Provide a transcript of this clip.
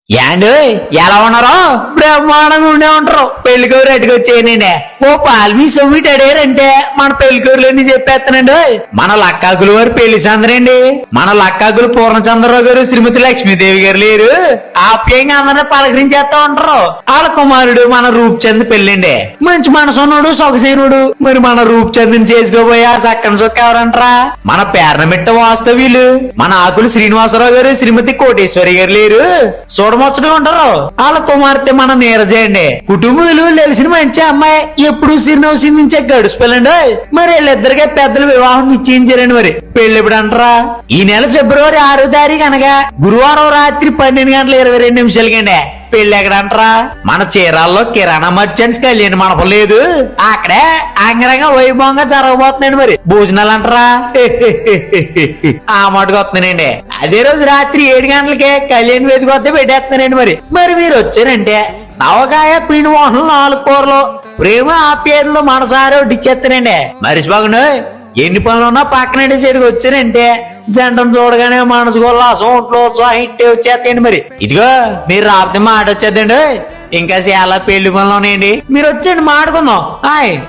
ఏండు ఎలా ఉన్నారో బ్రహ్మాండంగా ఉండే ఉంటారు. పెళ్లికూరు అటుకొచ్చేయనండి. ఓ పాల్మీ సొమ్మిటి అడిగారంటే మన పెళ్లికూరులన్నీ చెప్పేస్తానండి. మన లక్కాకులు వారు పెళ్లి సందరండి. మన లక్కాకులు పూర్ణచంద్రరావు గారు శ్రీమతి లక్ష్మీదేవి గారు లేరు. ఆప్యాయంగా అందరినీ పలకరించేస్తా ఉంటారు. వాళ్ళ కుమారుడు మన రూప్చంద్ పెళ్ళండి. మంచి మనసున్నాడు, సొగసేనుడు. మరి మన రూప్చంద్ని చేసుకోబోయా సక్కన సొక్క ఎవరంటారా? మన పేర్నమిట్ట వాస్తవ్యులు మన ఆకులు శ్రీనివాసరావు గారు శ్రీమతి కోటేశ్వరి గారు లేరు. చూడమొచ్చడం ఉంటారు. వాళ్ళ కుమార్తె మన నీరజ అండి. కుటుంబాలు తెలిసిన మంచి అమ్మాయి. ఎప్పుడు సిరినవ్వు సిందించే గడుచుకోలేండి. మరి వీళ్ళిద్దరికే పెద్దలు వివాహం నిశ్చయించారండి. మరి పెళ్లి ఎప్పుడు అంటారా? ఈ నెల ఫిబ్రవరి 6వ తారీఖు అనగా గురువారం రాత్రి 12:22 పెళ్లి ఎక్కడంటారా? మన చీరాల్లో కిరాణా మర్చెంట్స్ కళ్యాణ మండపం లేదు, అక్కడే అంగరంగ వైభవంగా జరగబోతున్నాయండి. మరి భోజనాలు అంటారా? ఆ మాటకు వస్తున్నానండి. అదే రోజు రాత్రి 7 గంటలకే కళ్యాణ వేదిక వద్ద పెట్టేస్తున్నానండి. మరి మీరు వచ్చారంటే నవకాయ పిండి మోహన్ 4 కూరలు ప్రేమ ఆప్యాయతలు మనసారి వడ్డిచ్చేస్తానండి. మరిచిపోకండి. ఎన్ని పనులున్నా పక్కన సైడ్కి వచ్చారంటే జంటను చూడగానే మనసు ఉల్లాసం ఒంట్లో ఉత్సాహం ఇట్టే వచ్చేస్తాయండి. మరి ఇదిగో మీరు రాబోతే మాట వచ్చేద్దండి. ఇంకా చాలా పెళ్లి పనులు ఉన్నాయండి. మీరు వచ్చేయండి, మాట్లాడుకుందాం. హాయ్.